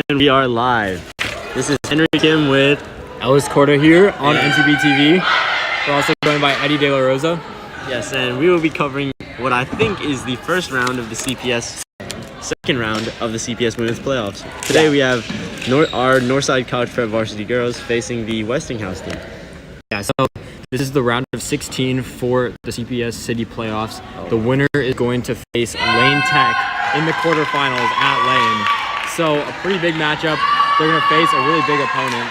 And we are live. This is Henry Kim with Ellis Corda here on NCPTV. We're also joined by Eddie De La Rosa. Yes, and we will be covering what I think is the first round of the CPS, second round of the CPS Women's Playoffs. Today we have our Northside College Prep Varsity girls facing the Westinghouse team. Yeah, so this is the round of 16 for the CPS City Playoffs. The winner is going to face Lane Tech in the quarterfinals at Lane. So a pretty big matchup. They're going to face a really big opponent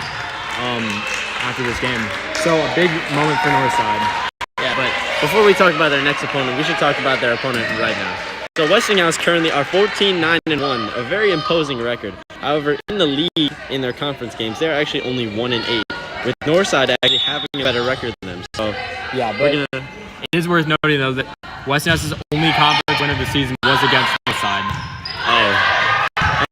after this game. So a big moment for Northside. Yeah, but before we talk about their next opponent, we should talk about their opponent right now. So Westinghouse currently are 14-9-1, a very imposing record. However, in the league, in their conference games, they're actually only 1-8, with Northside actually having a better record than them. So yeah, but it is worth noting though that Westinghouse's only conference win of the season was against Northside. Oh.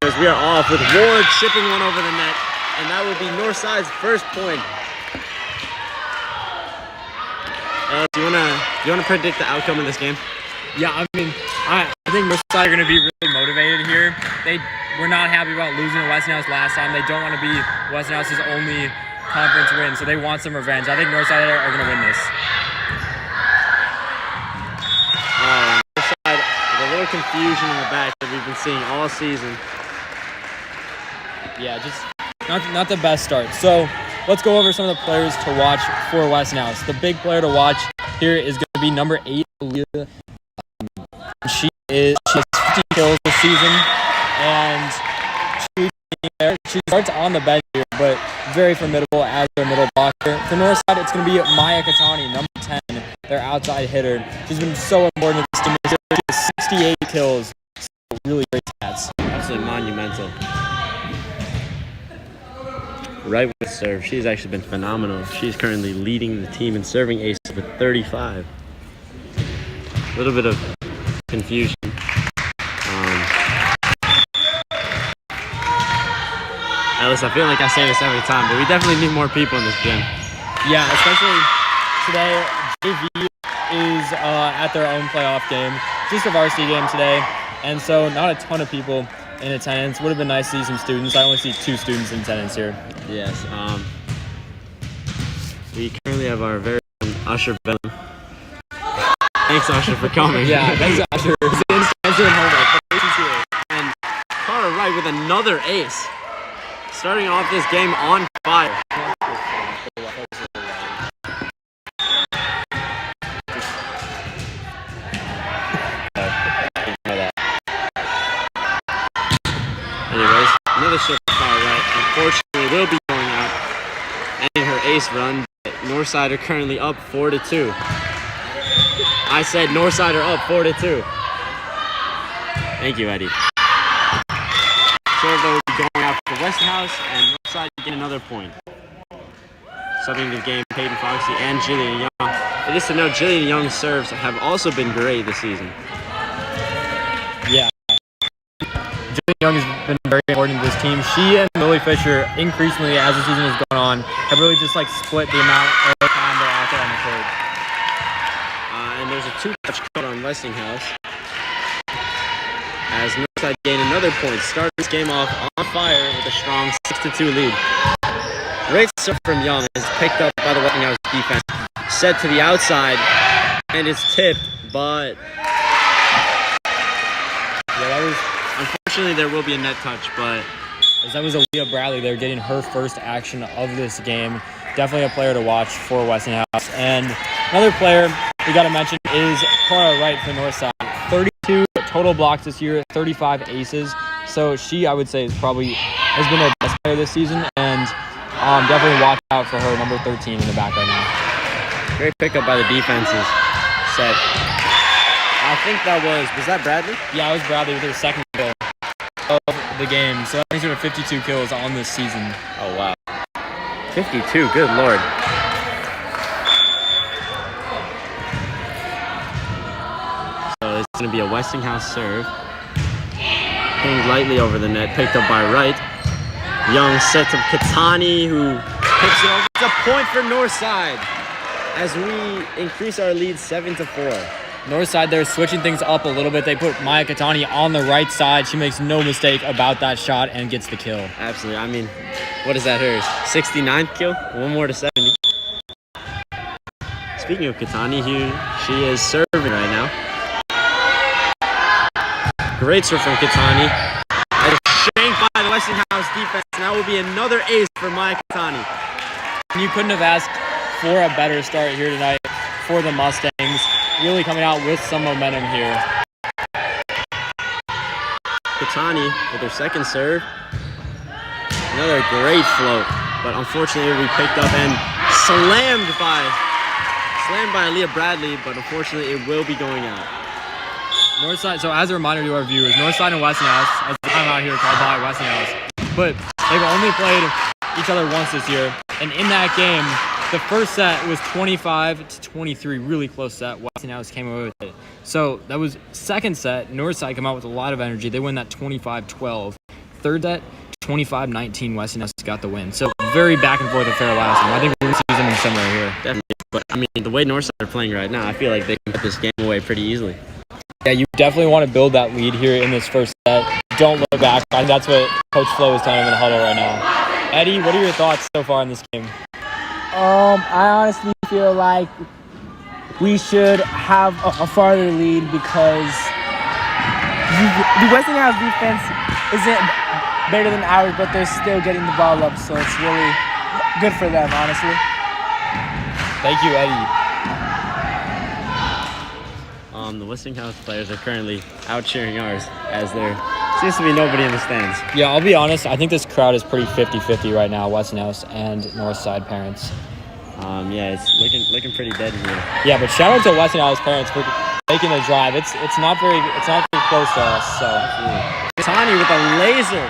Anyways, we are off with Ward chipping one over the net, and that will be Northside's first point. Do you wanna predict the outcome of this game? Yeah, I mean, I think Northside are going to be really motivated here. They were not happy about losing to Westinghouse last time. They don't want to be Westinghouse's only conference win, so they want some revenge. I think Northside are going to win this. Northside with a little confusion in the back that we've been seeing all season. Yeah, just not the best start. So let's go over some of the players to watch for Westinghouse. The big player to watch here is going to be number 8, Aaliyah. She has 50 kills this season, and she starts on the bench here, but very formidable as their middle blocker. For Northside, it's going to be Maya Katani, number 10, their outside hitter. She's been so important to this team. She has 68 kills, so really great stats. Absolutely monumental. Right with serve, she's actually been phenomenal. She's currently leading the team in serving aces with 35. A little bit of confusion. Alice, I feel like I say this every time, but we definitely need more people in this gym. Yeah, especially today. JV is at their own playoff game. Just a varsity game today, and so not a ton of people in attendance. Would have been nice to see some students. I only see 2 students in attendance here. Yes. We currently have our very own Usher Bellum. Thanks, Usher, for coming. Yeah, thanks, Usher. And Cara Wright with another ace. Starting off this game on fire. Anyways, another shot for Cara Wright. Unfortunately, will be going out and her ace run. Northside are currently up 4-2. I said Northside are up 4-2. Thank you, Eddie. Serve will be going out for Westinghouse, and Northside get another point. Subbing the game, Peyton Foxy and Jillian Young. It is to note Jillian Young's serves have also been great this season. Yeah. Jillian Young has been very important to this team. She and Lily Fisher, increasingly as the season has gone on, have really just split the amount of time they're out there on the court. And there's a 2-touch cut on Westinghouse. As Northside gain another point, start this game off on fire with a strong 6-2 lead. Great serve from Young is picked up by the Westinghouse defense. Set to the outside, and it's tipped, but yeah, that was unfortunately there will be a net touch, but that was Aaliyah Bradley. They're getting her first action of this game. Definitely a player to watch for Westinghouse. And another player we got to mention is Cara Wright for Northside. 32 total blocks this year, 35 aces. So she, I would say, has been their best player this season, and definitely watch out for her, number 13 in the back right now. Great pickup by the defenses. Set. I think that was that Bradley? Yeah, it was Bradley with her second kill of the game. So that means she had 52 kills on this season. Oh, wow. 52, good lord. So it's going to be a Westinghouse serve. Pinged lightly over the net, picked up by Wright. Young sets up Katani, who picks it over. It's a point for Northside as we increase our lead 7-4. Northside, they're switching things up a little bit. They put Maya Katani on the right side. She makes no mistake about that shot and gets the kill. Absolutely. I mean, what is that, hers? 69th kill? One more to 70. Speaking of Katani, here she is serving right now. Great serve from Katani. And a shank by the Westinghouse defense. That will be another ace for Maya Katani. You couldn't have asked for a better start here tonight for the Mustangs. Really coming out with some momentum here. Katani with her second serve. Another great float, but unfortunately it will be picked up and slammed by Aaliyah Bradley, but unfortunately it will be going out. Northside, so as a reminder to our viewers, Northside and Westinghouse, as the timeout here called by Westinghouse, but they've only played each other once this year, and in that game, the first set was 25-23, really close set. Westinghouse came away with it. So that was second set. Northside come out with a lot of energy. They win that 25-12. Third set, 25-19. Westinghouse got the win. So very back and forth affair last time. I think we're going to see something similar here. Definitely. But I mean, the way Northside are playing right now, I feel like they can put this game away pretty easily. Yeah, you definitely want to build that lead here in this first set. Don't look back. I think that's what Coach Flo is telling him in the huddle right now. Eddie, what are your thoughts so far in this game? I honestly feel like we should have a farther lead because the Westinghouse defense isn't better than ours, but they're still getting the ball up, so it's really good for them, honestly. Thank you, Eddie. The Westinghouse players are currently out cheering ours as there seems to be nobody in the stands. Yeah, I'll be honest. I think this crowd is pretty 50-50 right now, Westinghouse and Northside parents. Yeah, it's looking pretty dead in here. Yeah, but shout out to Westinghouse parents for making the drive. It's not very close to us. So Tani with a laser,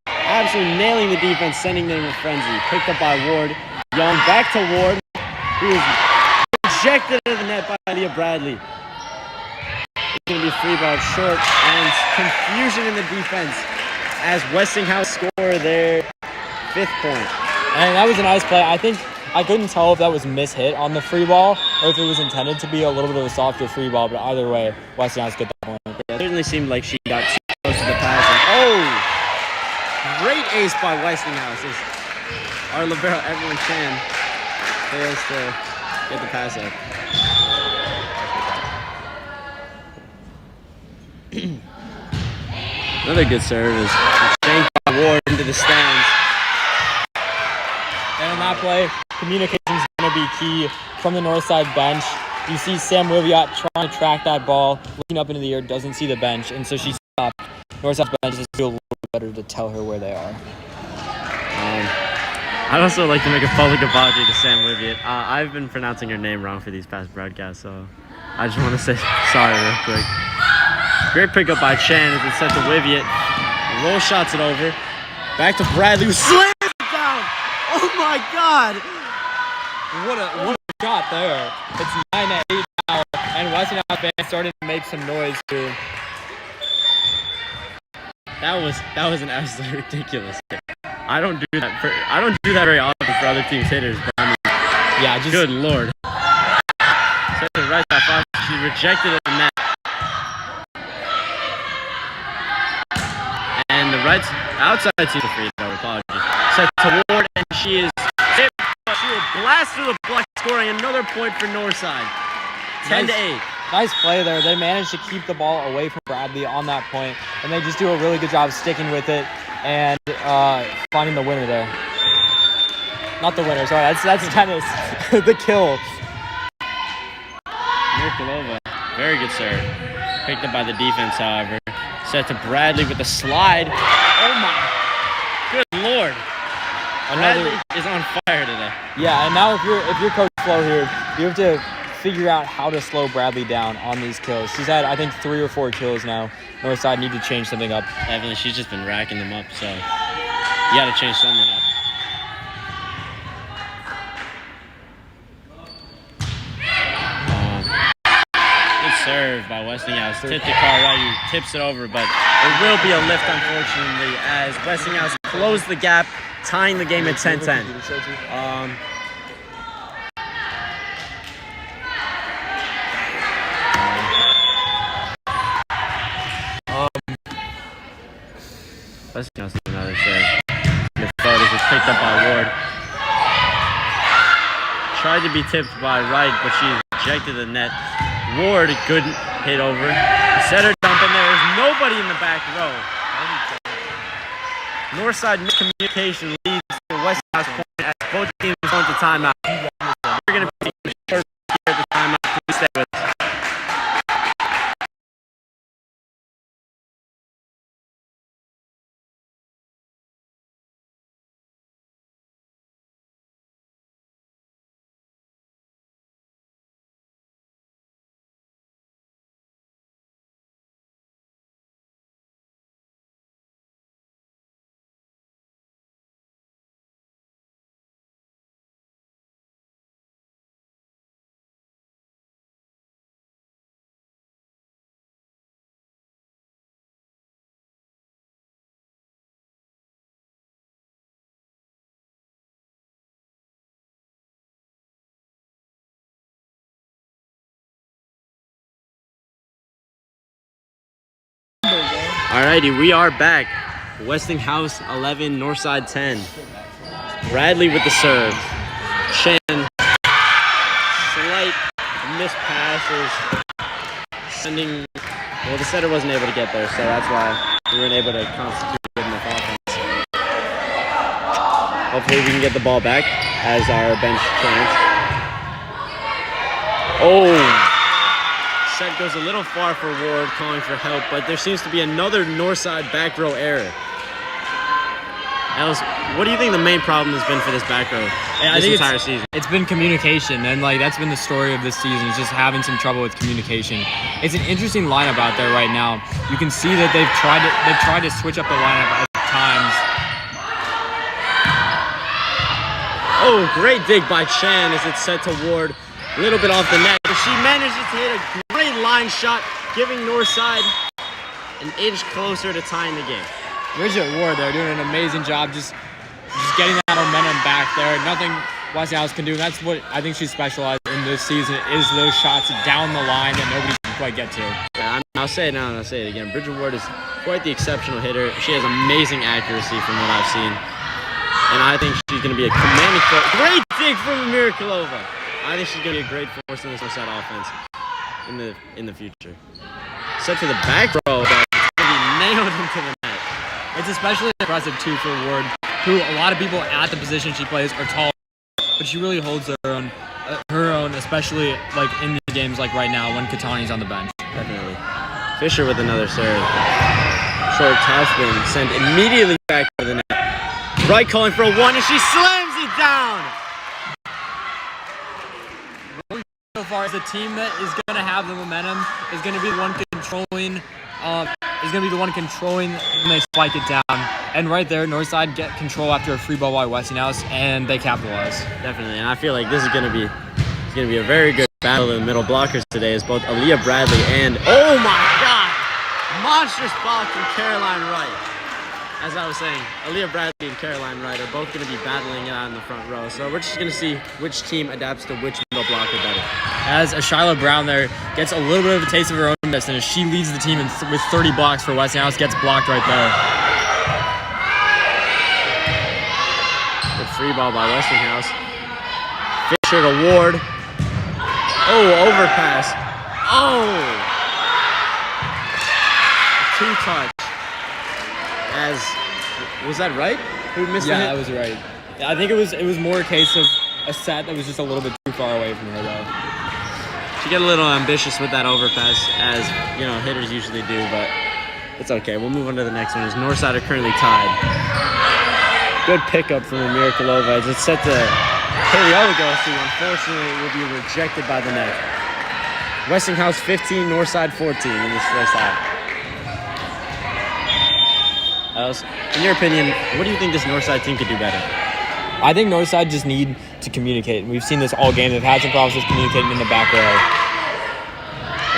absolutely nailing the defense, sending them in a frenzy. Picked up by Ward. Young back to Ward, who is rejected into the net by Aaliyah Bradley. It's going to be free ball short and confusion in the defense as Westinghouse score their 5th point. And that was a nice play. I think I couldn't tell if that was mishit on the free ball or if it was intended to be a little bit of a softer free ball, but either way, Westinghouse got that point. Yeah, it certainly seemed like she got too close to the pass. And, great ace by Westinghouse as our libero, Evelyn Chan, fails to get the pass up. Another good serve is shanked by Ward into the stands. And on that play, communication is going to be key from the Northside bench. You see Sam Wiviot trying to track that ball, looking up into the air, doesn't see the bench, and so she stopped. Northside bench is doing a little bit better to tell her where they are. I'd also like to make a public apology to Sam Wiviot. I've been pronouncing her name wrong for these past broadcasts, so I just want to say sorry real quick. Great pickup by Chan as it's set to Wiviot. Roll shots it over. Back to Bradley, who slams it down. Oh my God! What a shot there. It's 9-8 now, and Westinghouse fans starting to make some noise too. That was an absolutely ridiculous hit. I don't do that very often for other teams' hitters, but I mean, yeah, just good Lord. Set to right side five. She rejected it in net. And the right outside seems free throw. Apologies. Set to Ward, and she is hit. She will blast through the block, scoring another point for Northside. 10-8. Nice play there. They managed to keep the ball away from Bradley on that point, and they just do a really good job sticking with it and finding the winner there. Not the winner, sorry. That's tennis. The kill. Mirkulova, very good serve. Picked up by the defense, however. Set to Bradley with the slide. Oh my, good Lord. Bradley is on fire today. Yeah, and now if you're Coach Flo here, you have to figure out how to slow Bradley down on these kills. She's had, I think, 3 or 4 kills now. Northside need to change something up. Evelyn, she's just been racking them up, so you got to change something up. Good serve by Westinghouse. Tipped to Cartwright, who tips it over, but there will be a lift, unfortunately, as Westinghouse closed the gap, tying the game at 10-10. Westinghouse with another serve. The float is picked up by Ward. Tried to be tipped by Wright, but she rejected the net. Ward, good hit over. Set her dump, and there is nobody in the back row. Northside miscommunication leads to Westinghouse point as both teams going to timeout. We're going to be short here at the timeout. Please stay with us. Alrighty, we are back. Westinghouse 11, Northside 10. Bradley with the serve. Chan, slight missed passes. Sending, well, the setter wasn't able to get there, so that's why we weren't able to constitute good enough offense. Hopefully we can get the ball back as our bench chance. Oh! Set goes a little far for Ward, calling for help, but there seems to be another Northside back row error. Alice, what do you think the main problem has been for this back row this entire season? It's been communication, and that's been the story of this season, is just having some trouble with communication. It's an interesting lineup out there right now. You can see that they've tried to switch up the lineup at times. Oh, great dig by Chan as it's set to Ward. A little bit off the net, but she manages to hit a great line shot, giving Northside an inch closer to tying the game. Bridget Ward, they're doing an amazing job just getting that momentum back there. Nothing Westinghouse can do. And that's what I think she's specialized in this season, is those shots down the line that nobody can quite get to. Yeah, I'll say it now and I'll say it again. Bridget Ward is quite the exceptional hitter. She has amazing accuracy from what I've seen. And I think she's going to be a commanding force. Great dig from Mirakulova. I think she's going to be a great force in this Northside offense in the future. Set to the back row, but it's going to be nailed into the net. It's especially impressive, too, for Ward, who a lot of people at the position she plays are tall, but she really holds her own, especially like in the games like right now when Katani's on the bench. Definitely. Fisher with another serve. Short topspin sent immediately back to the net. Wright calling for a one, and she slams it down. So far, as a team that is going to have the momentum, is going to be the one controlling. When they spike it down. And right there, Northside get control after a free ball by Westinghouse, and they capitalize. Definitely, and I feel like this is going to be a very good battle in the middle blockers today, as both Aaliyah Bradley and, oh my God, monstrous block from Caroline Wright. As I was saying, Aaliyah Bradley and Caroline Wright are both going to be battling it out in the front row. So we're just going to see which team adapts to which middle blocker better. As Shyla Brown there gets a little bit of a taste of her own medicine as she leads the team with 30 blocks for Westinghouse, gets blocked right there. Good free ball by Westinghouse. Fisher to Ward. Oh, overpass. Oh! Two-touch. Was that right? Who missed the hit? Yeah, that was right. I think it was more a case of a set that was just a little bit too far away from her, though. She got a little ambitious with that overpass, as hitters usually do, but it's okay. We'll move on to the next one. As Northside are currently tied. Good pickup from Mirakulova as it's set to Paleologos, who unfortunately will be rejected by the net. Westinghouse 15, Northside 14 in this first half. Alice, in your opinion, what do you think this Northside team could do better? I think Northside just need to communicate. We've seen this all game. They've had some problems with communicating in the back row.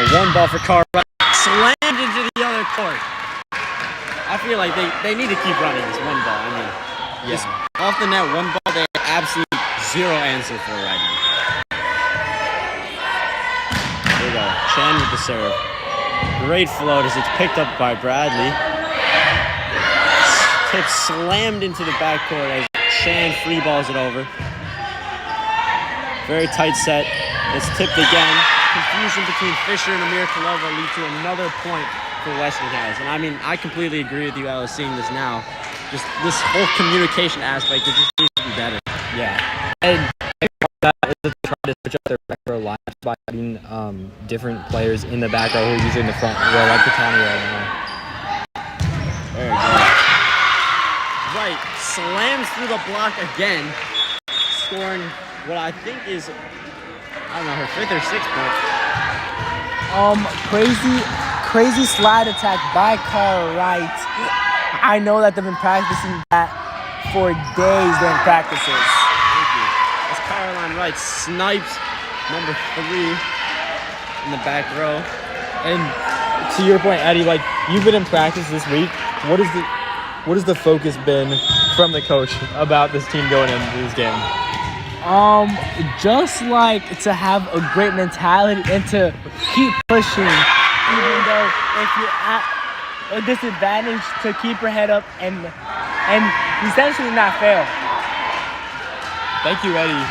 A one ball for Carr, slammed into the other court. I feel like they need to keep running this one ball. I mean, just off the net, one ball they have absolutely zero answer for right now. There we go. Chan with the serve. Great float as it's picked up by Bradley. tip slammed into the backcourt as Chan free balls it over. Very tight set. It's tipped again. Confusion between Fisher and Amir Kalova lead to another point for Westinghouse. And I mean, I completely agree with you, Alice, seeing this now. Just this whole communication aspect, it just needs to be better. Yeah. And that is to try to switch up their back row lineups by having different players in the back row who are usually in the front row, like Katani right now. There you go. Right, slams through the block again, scoring what I think is, I don't know, her 5th or 6th point. Crazy slide attack by Cara Wright. I know that they've been practicing that for days during practices. Thank you. As Caroline Wright snipes number 3 in the back row. And to your point, Eddie, like you've been in practice this week. What has the focus been from the coach about this team going into this game? Just like to have a great mentality and to keep pushing, even though if you're at a disadvantage, to keep your head up and essentially not fail. Thank you, Eddie.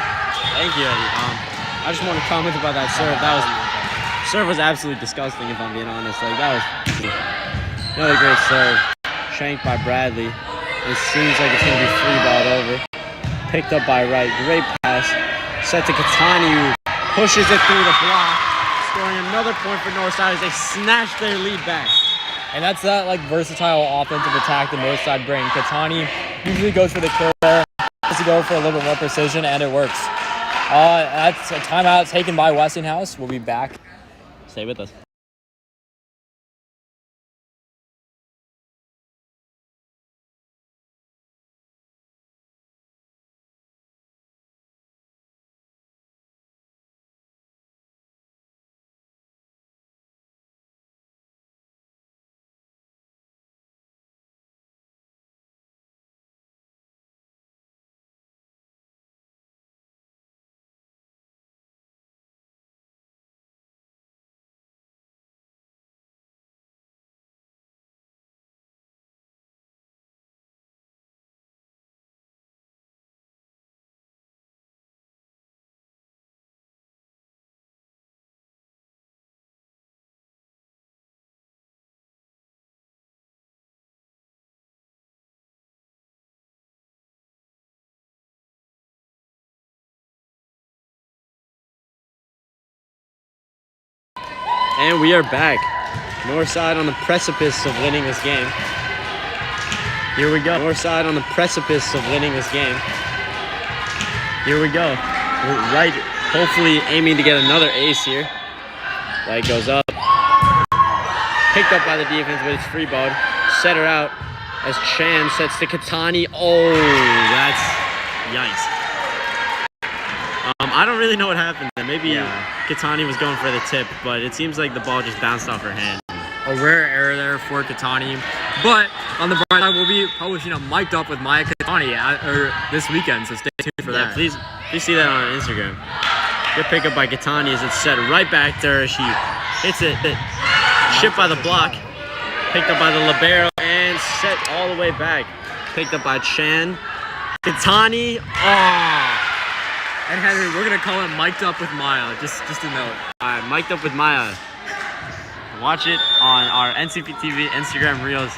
Thank you, Eddie. I just want to comment about that serve. Serve was absolutely disgusting, if I'm being honest. Like that was another great serve, shanked by Bradley. It seems like it's gonna be free balled over. Picked up by Wright. Great pass. Set to Katani, who pushes it through the block, scoring another point for Northside as they snatch their lead back. And that's that like versatile offensive attack the Northside bring. Katani usually goes for the kill there, has to go for a little bit more precision, and it works. That's a timeout taken by Westinghouse. We'll be back. Stay with us. And we are back. Northside on the precipice of winning this game. Here we go. Northside on the precipice of winning this game. Here we go. We're right, hopefully aiming to get another ace here. Light goes up. Picked up by the defense, but it's free balled. Set her out as Chan sets to Katani. Oh, that's yikes. I don't really know what happened there. Maybe Katani was going for the tip, but it seems like the ball just bounced off her hand. A rare error there for Katani. But on the bright side, we'll be publishing a Mic'd Up with Maya Katani this weekend, so stay tuned for that. Please see that on Instagram. Good pickup by Katani as it's set right back to her. She hits it, shipped by the block, picked up by the libero, and set all the way back. Picked up by Chan. Katani, And Henry, we're gonna call it Mic'd Up with Maya, just a note. All right, Mic'd Up with Maya. Watch it on our NCPTV Instagram Reels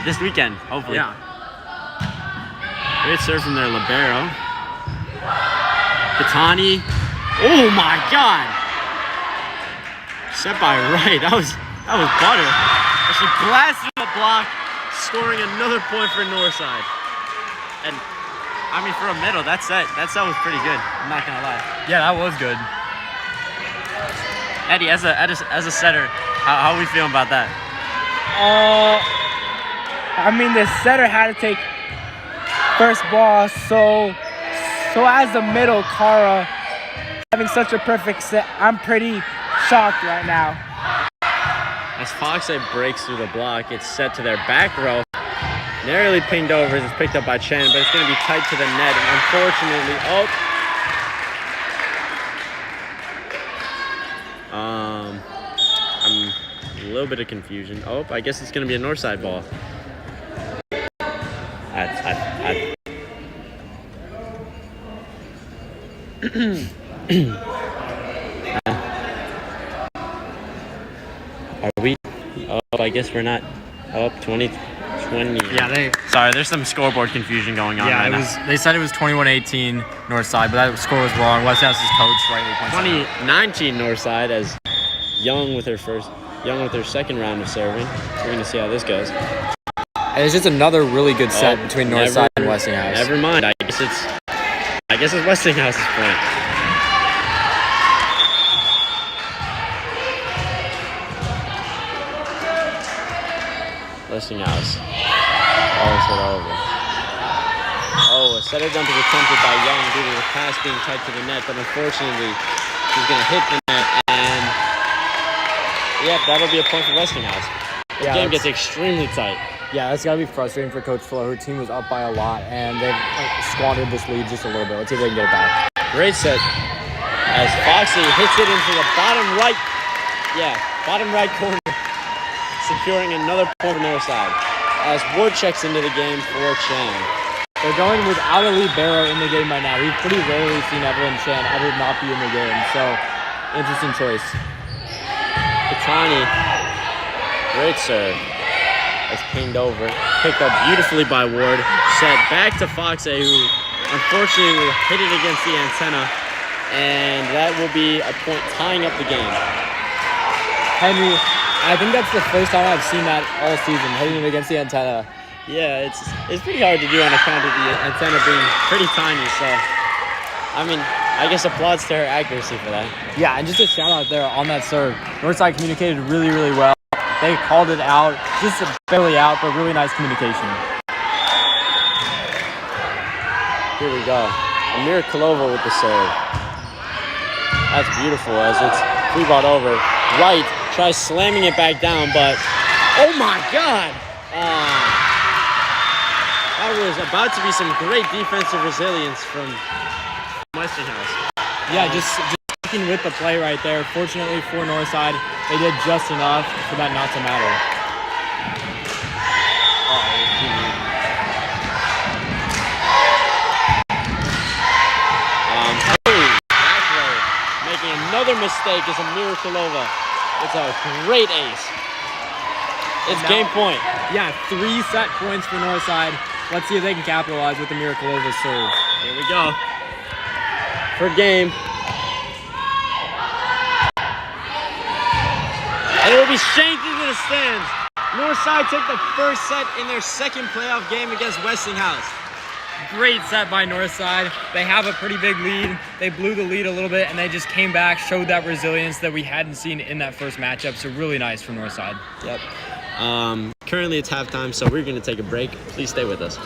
this weekend, hopefully. Yeah. Great serve from their libero. Katani. Oh my God! Set by Wright. That was butter. And she blasted the block, scoring another point for Northside. And I mean, for a middle, that set was pretty good. I'm not gonna lie. Yeah, that was good. Eddie, as a setter, how are we feeling about that? I mean, the setter had to take first ball, so as a middle, Cara having such a perfect set, I'm pretty shocked right now. As Foxhead breaks through the block, it's set to their back row. Narrowly pinged over as it's picked up by Chen, but it's going to be tight to the net, and unfortunately, I'm a little bit of confusion. I guess it's going to be a Northside ball. bad. Are we? Oh, I guess we're not up 20. Yeah, Sorry, there's some scoreboard confusion going on. Yeah, right it was. They said it was 21-18 Northside, but that score was wrong. Westinghouse's coach rightly points out. 2019 Northside as Young with her second round of serving. We're gonna see how this goes. And it's just another really good set between Northside and Westinghouse. Never mind. I guess it's Westinghouse's point. Westinghouse. Always hit over. Oh, a setter dump is attempted by Young due to the pass being tight to the net, but unfortunately, he's going to hit the net, and yep, that'll be a point for Westinghouse. The game gets extremely tight. Yeah, that's got to be frustrating for Coach Flo. Her team was up by a lot, and they've squandered this lead just a little bit. Let's see if they can get it back. Great set as Foxy hits it into the bottom right corner, securing another point for Northside. As Ward checks into the game for Chan. They're going without a libero in the game right now. We've pretty rarely seen Evelyn Chan ever not be in the game, so interesting choice. Katani, great serve. It's pinged over, picked up beautifully by Ward. Set back to Foxe, who unfortunately will hit it against the antenna, and that will be a point tying up the game. Henry, I think that's the first time I've seen that all season, hitting it against the antenna. Yeah, it's pretty hard to do on account of the antenna being pretty tiny, so I mean, I guess applauds to her accuracy for that. Yeah, and just a shout out there on that serve. Northside communicated really, really well. They called it out, just barely out, but really nice communication. Here we go. Amira Kolova with the serve. That's beautiful as it's free ball over. Wright tries slamming it back down, but oh my God! That was about to be some great defensive resilience from Westinghouse. Yeah, just sticking with the play right there. Fortunately for Northside, they did just enough for that not to matter. Making another mistake is Amira Kolova. It's a great ace. It's game point. Yeah, 3 set points for Northside. Let's see if they can capitalize with Amira Kolova's serve. Here we go. For game. And it will be shanked into the stands. Northside take the first set in their second playoff game against Westinghouse. Great set by Northside. They have a pretty big lead. They blew the lead a little bit, and they just came back, showed that resilience that we hadn't seen in that first matchup. So really nice from Northside. Yep. Currently it's halftime, so we're going to take a break. Please stay with us.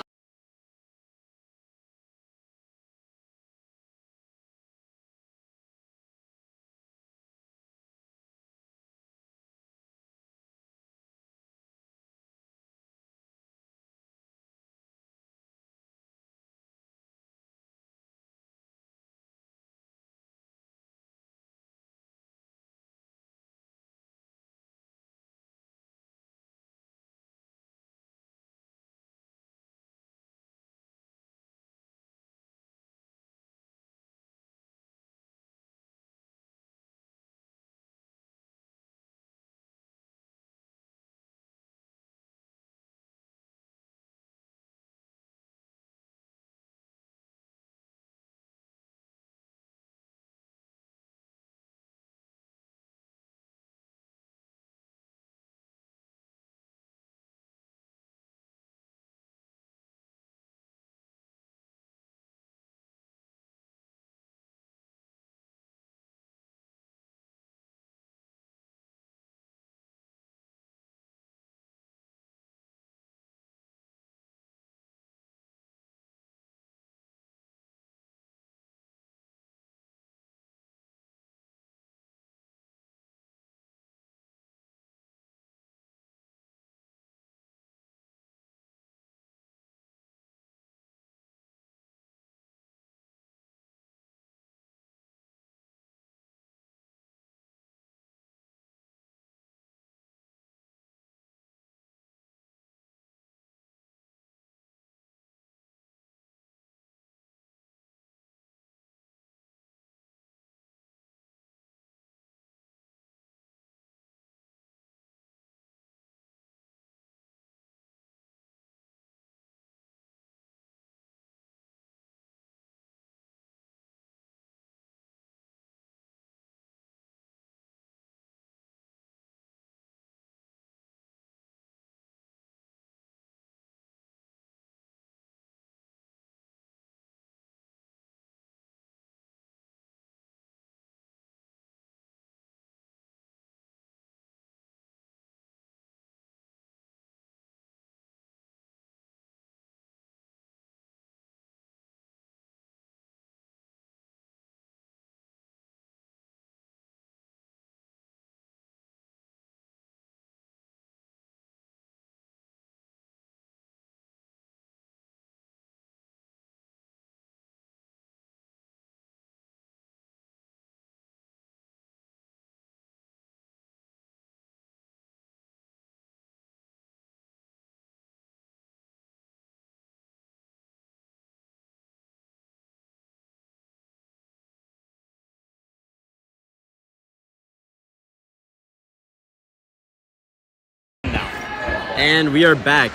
And we are back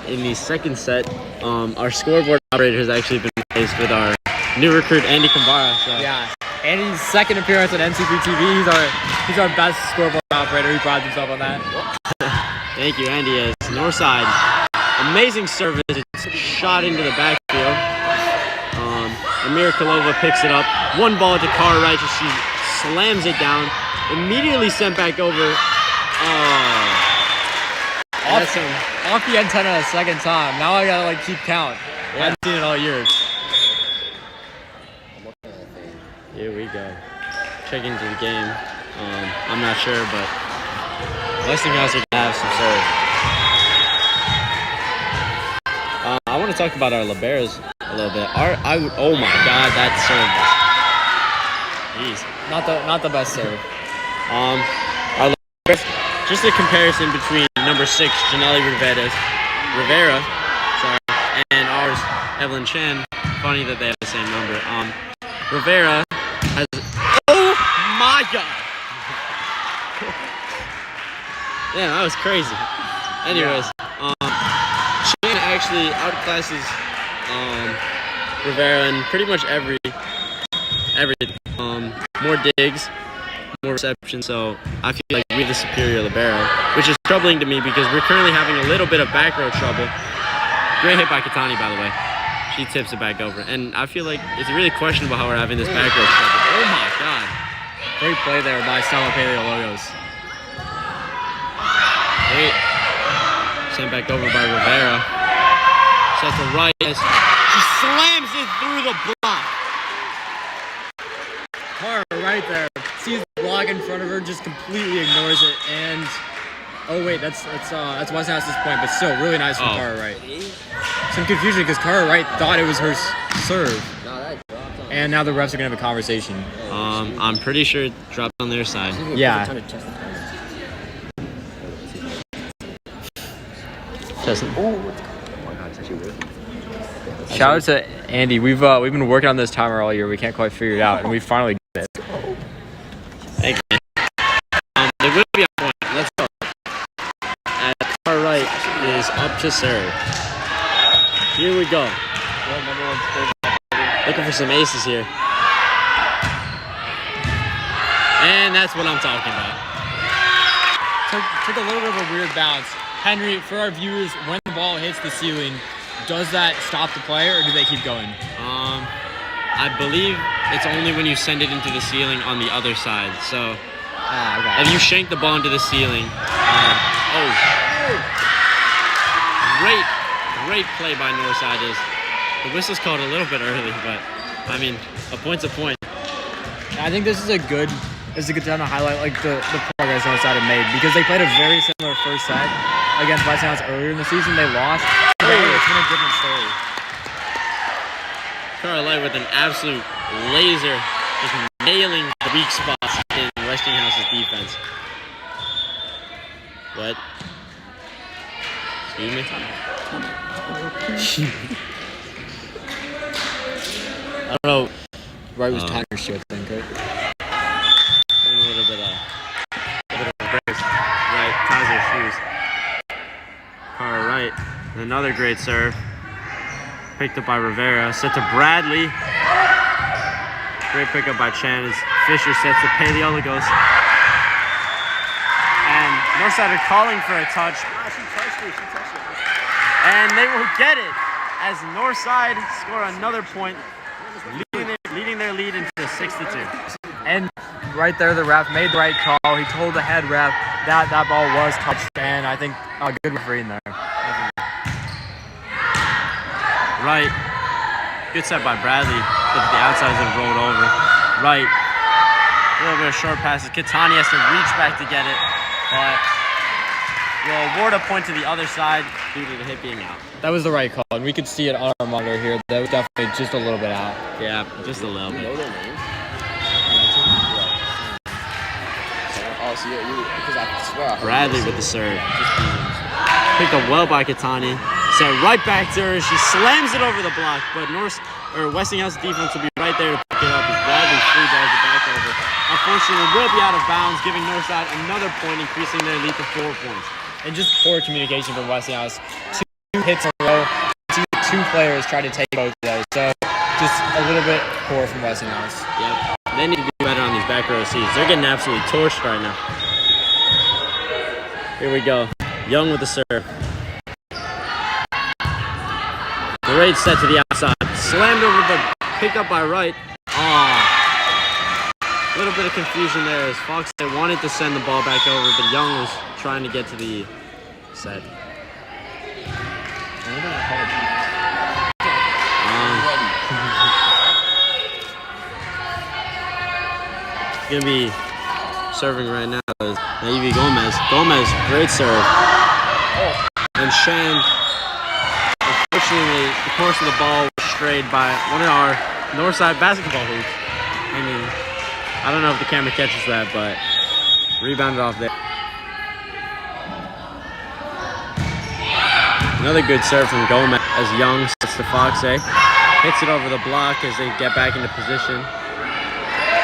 in the second set. Our scoreboard operator has actually been replaced with our new recruit, Andy Kambara. So. Yeah, Andy's second appearance on NCPTV. He's our best scoreboard operator. He prides himself on that. Thank you, Andy. As Northside, amazing service. It's shot into the backfield. Amira Kalova picks it up. One ball to Cartwright. She slams it down. Immediately sent back over. Off the antenna a second time. Now I gotta keep count. I haven't seen it all year. Here we go. Check into the game. I'm not sure, but Westinghouse are gonna have some serve. I want to talk about our liberos a little bit. Oh my God, that serve. Jeez. Not the best serve. Our liberos, just a comparison between number 6, Janelle Rivera, and ours, Evelyn Chen. Funny that they have the same number. Rivera has. Oh my God! Yeah, that was crazy. Anyways, Chen actually outclasses Rivera in pretty much everything. More digs, more reception, so I feel like we're the superior libero, which is troubling to me because we're currently having a little bit of back row trouble. Great hit by Katani, by the way. She tips it back over, and I feel like it's really questionable how we're having this back row trouble. Oh my God. Great play there by Stella Paleologos. Great. Sent back over by Rivera. Set to right. She slams it through the block. Cara right there. Sees the block in front of her, just completely ignores it, and oh wait, that's Westinghouse's point, but still really nice from Cara Wright. Some confusion because Cara Wright thought it was her serve, and now the refs are gonna have a conversation. I'm pretty sure it dropped on their side. Yeah. Testing. Shout out to Andy. We've been working on this timer all year. We can't quite figure it out, and we finally did it. Thanks, man. It will be on point. Let's go. As Cara Wright is up to serve. Here we go. Looking for some aces here. And that's what I'm talking about. Took a little bit of a weird bounce. Henry, for our viewers, when the ball hits the ceiling, does that stop the play or do they keep going? I believe it's only when you send it into the ceiling on the other side. So Okay. if you shank the ball into the ceiling, great play by Northside. The whistle's called a little bit early, but I mean, a point's a point. I think this is a good time to highlight the progress Northside had made because they played a very similar first set against Westinghouse earlier in the season. They lost. Today it's been a different story. Cara Wright with an absolute laser, just nailing the weak spots in Westinghouse's defense. What? Excuse me? I don't know. Right was Tanner's shit, I think, right? A little bit of brace. Right, ties her shoes. Cara Wright, another great serve. Picked up by Rivera, set to Bradley. Great pickup by Chen as Fisher sets to Paleologos. And Northside are calling for a touch. She touched it. And they will get it as Northside score another point, leading their lead into 6-2. And right there, the ref made the right call. He told the head ref that ball was touched, and I think a good referee in there. Right. Good set by Bradley. But the outsides have rolled over. Right. A little bit of short passes. Katani has to reach back to get it, but will award a point to the other side due to the hit being out. That was the right call, and we could see it on our monitor here. That was definitely just a little bit out. Yeah, just a little bit. Bradley with the serve. Picked up well by Katani. Set right back to her. She slams it over the block, but Westinghouse defense will be right there to pick it up as Bradley free balls it back over. Unfortunately, will be out of bounds, giving Northside another point, increasing their lead to 4 points. and just poor communication from Westinghouse. 2 hits in a row. 2 players tried to take both of those. So just a little bit poor from Westinghouse. Yep. They need to do better on these back row seats. They're getting absolutely torched right now. Here we go. Young with the serve. Great set to the outside. Slammed over, but picked up by Wright. A little bit of confusion there as Fox wanted to send the ball back over, but Young was trying to get to the set. Gonna be serving right now is Naive Gomez. Gomez, great serve. And Shan, unfortunately, the course of the ball was strayed by one of our Northside basketball hoops. I mean, I don't know if the camera catches that, but rebounded off there. Another good serve from Gomez as Young sets to Foxe. Hits it over the block as they get back into position.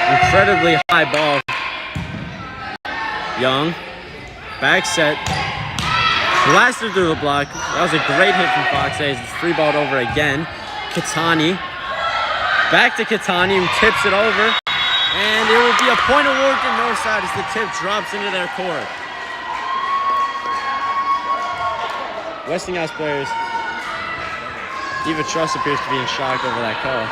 Incredibly high ball. Young, back set, blasted through the block. That was a great hit from Fox. It's free balled over again. Katani, back to Katani, who tips it over. And it will be a point award to Northside as the tip drops into their court. Westinghouse players, Eva Truss appears to be in shock over that call.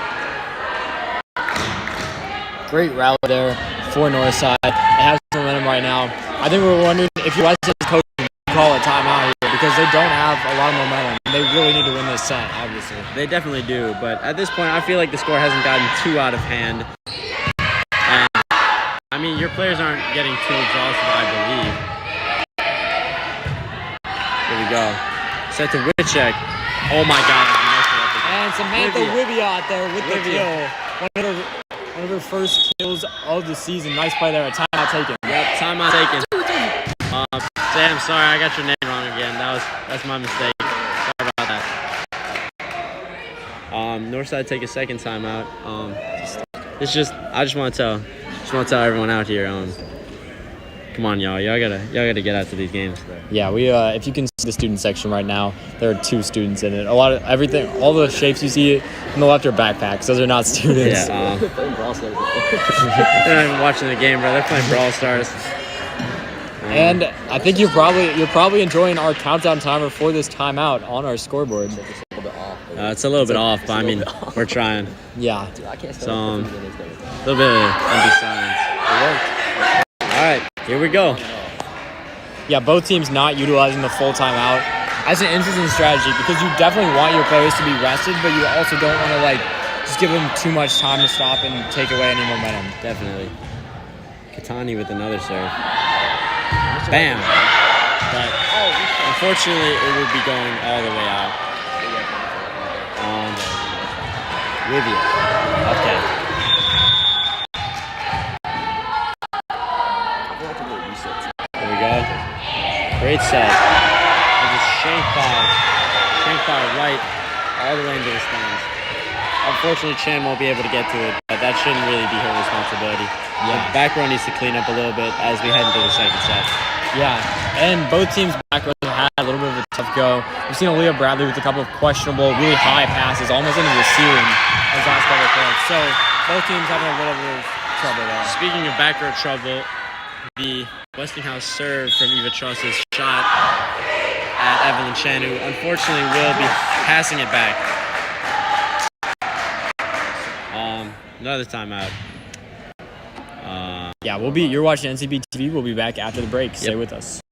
Great rally there for Northside. It has momentum right now. I think we're wondering if you're Westinghouse coach, you call a timeout here because they don't have a lot of momentum. They really need to win this set, obviously. They definitely do, but at this point, I feel like the score hasn't gotten too out of hand. And, I mean, your players aren't getting too exhausted, I believe. Here we go. Set to Witchek. Oh my God. And Samantha Wibby out there with the kill. One of her first kills of the season. Nice play there. A timeout taken. Yep, timeout taken. Sam, sorry, I got your name wrong again. That's my mistake. Sorry about that. Northside take a second timeout. I just want to tell everyone out here. Come on, y'all gotta get out to these games. Yeah, we if you can see the student section right now, there are 2 students in it. A lot of everything, all the shapes you see on the left are backpacks. Those are not students. Yeah, they're not even watching the game, bro. They're playing Brawl Stars. And I think you're probably enjoying our countdown timer for this timeout on our scoreboard. It's a little bit off, but I mean, we're trying. Yeah. So, a little bit of empty silence. It worked. All right, here we go. Yeah, both teams not utilizing the full timeout. That's an interesting strategy because you definitely want your players to be rested, but you also don't want to just give them too much time to stop and take away any momentum. Definitely. Katani with another serve. Bam. But unfortunately, it would be going all the way out. Rivia. Okay. There we go. Great set. And just shanked by Wright all the way into the stands. Unfortunately, Chan won't be able to get to it, but that shouldn't really be her responsibility. Yeah. The back row needs to clean up a little bit as we head into the second set. Yeah, and both teams' back rows have had a little bit of a tough go. We've seen Aaliyah Bradley with a couple of questionable, really high passes, almost into the ceiling as last couple of points. So both teams having a little bit of trouble there. Speaking of back row trouble, the Westinghouse serve from Eva Truss's shot at Evelyn Chen, who unfortunately will be passing it back. Another timeout. Yeah, you're watching NCPTV. We'll be back after the break. Stay with us.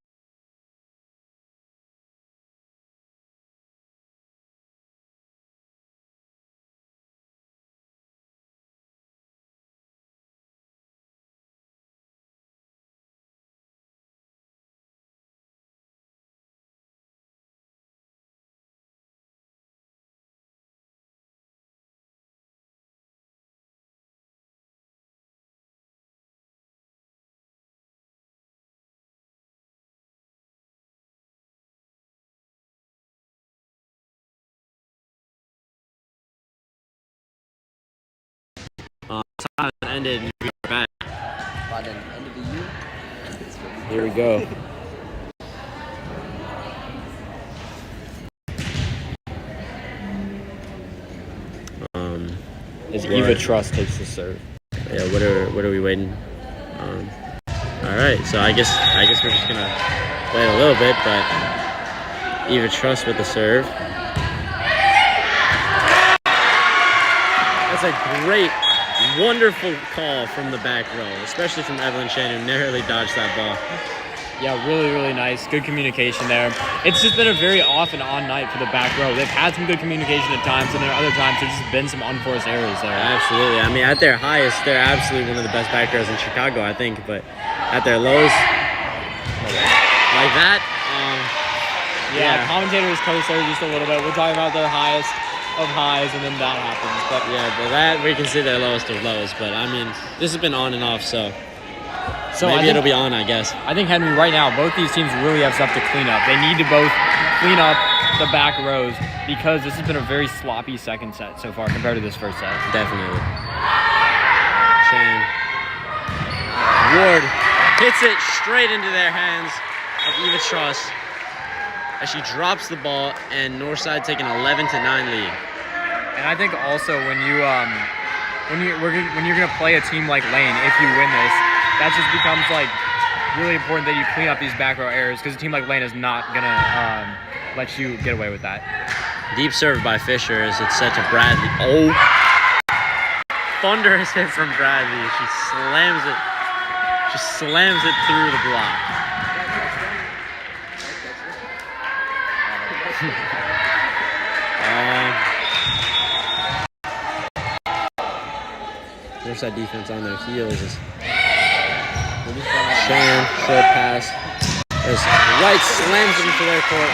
Time ended and we're back. Here we go. as Eva Trust takes the serve. Yeah, what are we waiting on? All right, so I guess we're just gonna wait a little bit, but Eva Trust with the serve. That's a great, wonderful call from the back row, especially from Evelyn Shan, who narrowly dodged that ball. Yeah, really, really nice. Good communication there. It's just been a very off and on night for the back row. They've had some good communication at times, and there are other times there's just been some unforced errors there. Absolutely. I mean, at their highest, they're absolutely one of the best back rows in Chicago, I think. But at their lows, like that, yeah, commentators curse there just a little bit. We're talking about their highest of highs, and then that happens. But yeah, but that we can see their lowest of lows. But I mean, this has been on and off, so maybe it'll be on, I guess. I think, Henry, right now, both these teams really have stuff to clean up. They need to both clean up the back rows because this has been a very sloppy second set so far compared to this first set. Definitely. Chan. Ward hits it straight into their hands of Eva Trust as she drops the ball, and Northside taking 11-9 lead. And I think also when you're gonna play a team like Lane, if you win this, that just becomes like really important that you clean up these back row errors because a team like Lane is not gonna let you get away with that. Deep serve by Fisher as it's set to Bradley. Oh, thunderous hit from Bradley. She slams it. She slams it through the block. Northside defense on their heels. Shan, short pass. As White slams it into their court.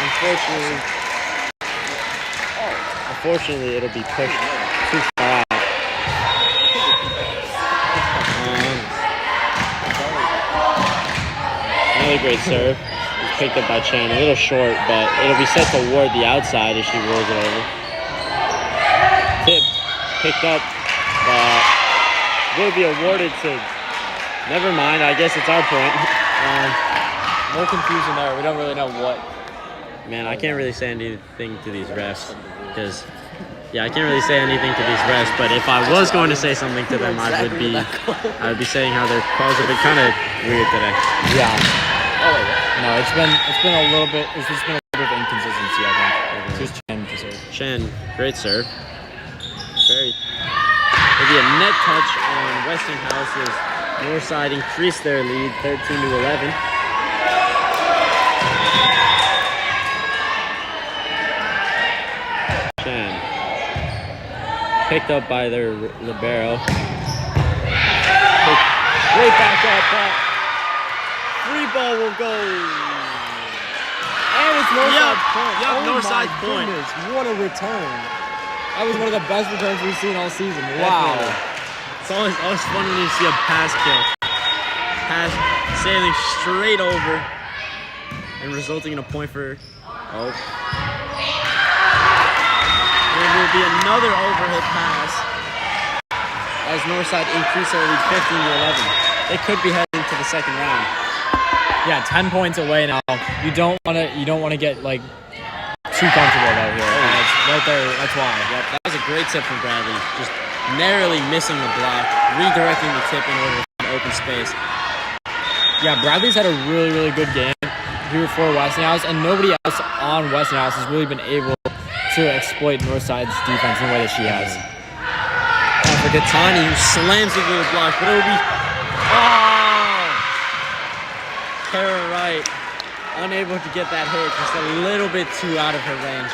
Unfortunately, it'll be pushed too far out. Another great serve. It's picked up by Chan. A little short, but it'll be set toward the outside as she rolls it over. Tip picked up, but will be awarded to. Never mind. I guess it's our point. More confusion there. We don't really know what. Man, I can't really say anything to these refs because, I can't really say anything to these refs. But if I was going to say something to them, I would be saying how their calls have been kind of weird today. Yeah. No, it's been a little bit. It's just been a little bit of inconsistency, I think. Just Chen to serve. Chen, great serve. It'll be a net touch on Westinghouse's. Northside increased their lead 13-11. Chan. Picked up by their libero. Great back up, but free ball will go. And it's Northside point. Yep, Northside point. Goodness, what a return. That was one of the best returns we've seen all season. Wow. It's always fun when you see a pass kill. Pass sailing straight over and resulting in a point for. Oh. There will be another overhit pass as Northside increase their lead 15-11. They could be heading to the second round. Yeah, 10 points away now. You don't want to get like too comfortable though here. That's right there. That's why. Yep, that was a great tip from Bradley. Just narrowly missing the block, redirecting the tip in order to find open space. Yeah, Bradley's had a really, really good game here for Westinghouse, and nobody else on Westinghouse has really been able to exploit Northside's defense in the way that she has. For Gattani, who slams it through the block, but it'll be. Oh! Kara Wright, unable to get that hit, just a little bit too out of her range.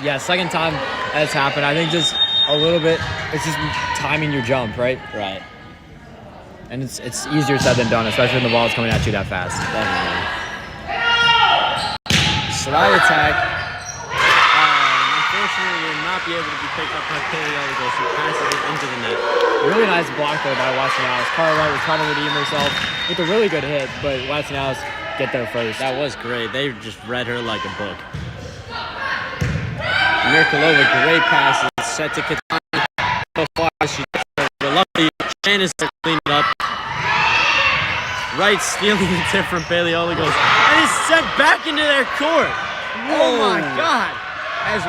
Yeah, second time that's happened. I think just a little bit. It's just timing your jump, right? Right. And it's easier said than done, especially when the ball is coming at you that fast. Definitely. Slide attack. Unfortunately, will not be able to be picked up by Paleologos, who passes it into the net. Really nice block there by Westinghouse. Carl Wright was trying to redeem herself with a really good hit, but Westinghouse get there first. That was great. They just read her like a book. Mirkolova, great passes, set to Katani. So far, she luckily Janice to clean it up. Wright stealing the tip from Paleologos, and it's sent back into their court. Oh my God! As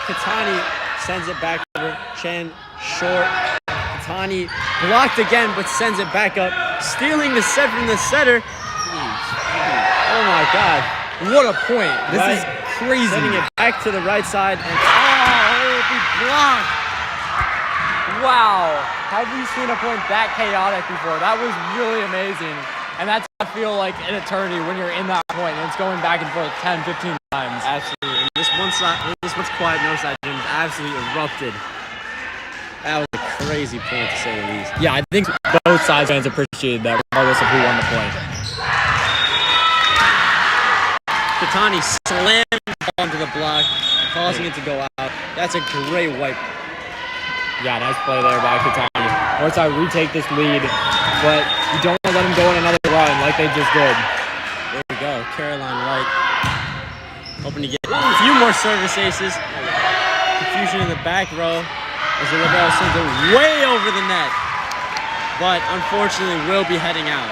Katani sends it back over, Chan Short. Katani blocked again, but sends it back up. Stealing the set from the setter. Oh my God. What a point. This is crazy. Sending it back to the right side. And it will be blocked. Wow. Have we seen a point that chaotic before? That was really amazing. And that's, I feel like, an eternity when you're in that point and it's going back and forth 10, 15 times. Absolutely. And this one's quiet Northside gym absolutely erupted. That was a crazy point to say the least. Yeah, I think both sides fans appreciated that regardless of who won the point. Katani slammed onto the block, causing it to go out. That's a great wipe. Yeah, nice play there by Katani. Northside retake this lead, but you don't want to let them go on another run like they just did. There we go, Caroline Wright. Hoping to get a few more service aces. Confusion in the back row as the libero sends it way over the net. But unfortunately will be heading out.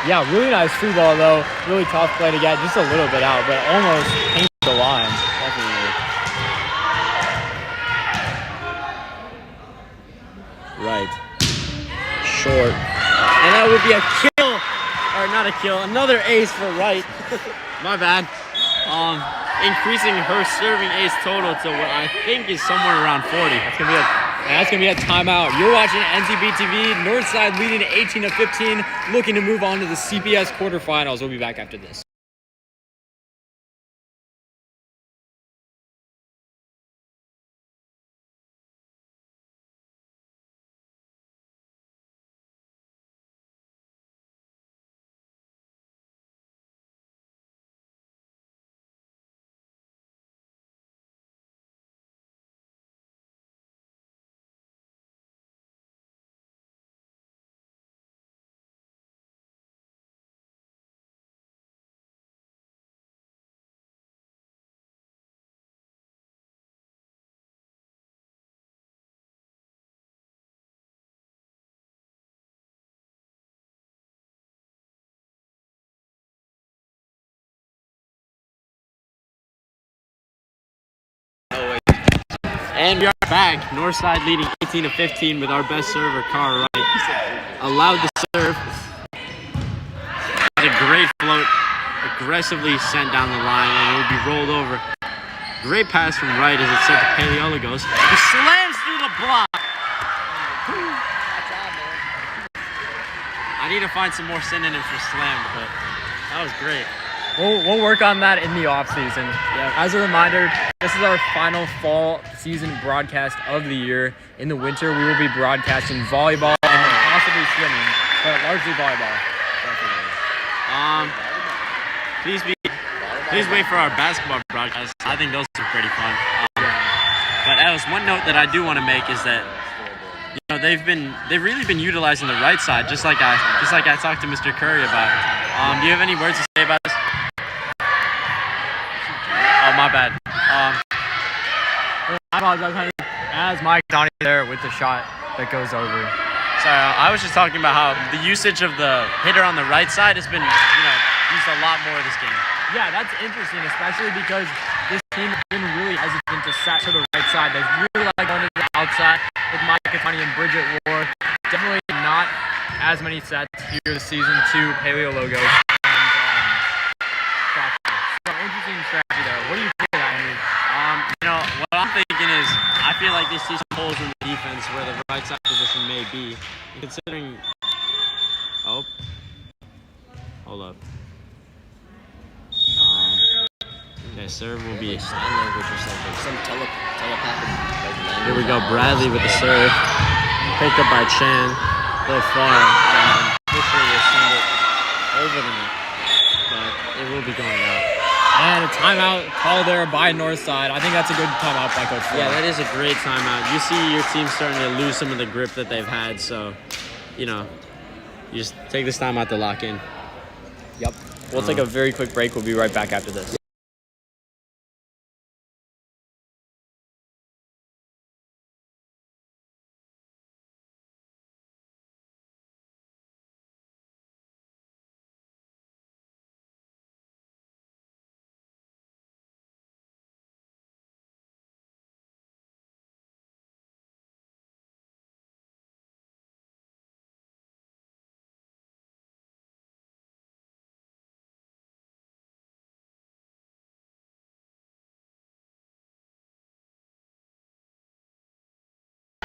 Yeah, really nice free ball though. Really tough play to get just a little bit out, but almost painted the line. Definitely. Right. Short. And that would be a kill. Or not a kill. Another ace for Wright. My bad. Increasing her serving ace total to what I think is somewhere around 40. That's gonna be a timeout. You're watching NCPTV. Northside leading 18-15, looking to move on to the CPS quarterfinals. We'll be back after this. And we are back. Northside leading 18-15 with our best server, Cara Wright. Allowed the serve. A great float. Aggressively sent down the line and it will be rolled over. Great pass from Wright as it's sent to Paleologos. He slams through the block. I need to find some more synonyms for slammed, but that was great. We'll work on that in the off-season. Yeah. As a reminder, this is our final fall season broadcast of the year. In the winter, we will be broadcasting volleyball and possibly swimming, but largely volleyball. Definitely. Please wait for our basketball broadcast. I think those are pretty fun. But Alice, one note that I do want to make is that they've really been utilizing the right side, just like I talked to Mr. Curry about. Do you have any words to say about this? Oh, my bad. I apologize, honey. As Mike Donnie there with the shot that goes over. Sorry, I was just talking about how the usage of the hitter on the right side has been, used a lot more this game. Yeah, that's interesting, especially because this team has been really hesitant to set to the right side. They really like going to the outside with Mike Katani and Bridget Ward. Definitely not as many sets here this season to Paleologos. So interesting strategy there. What do you think of that, Henry? What I'm thinking is I feel like they see some holes in the defense where the right side position may be. Considering, hold up. Okay, serve will be sign language or something. Some telepathic. Here we go, Bradley with the serve. Picked up by Chan. A little far. And hopefully will send it over the net. But it will be going out. And a timeout called there by Northside. I think that's a good timeout by Coach Ford. Yeah, that is a great timeout. You see your team starting to lose some of the grip that they've had. So, you just take this timeout to lock in. Yep. We'll take a very quick break. We'll be right back after this.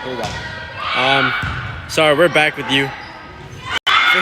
Here you go. Sorry, we're back with you.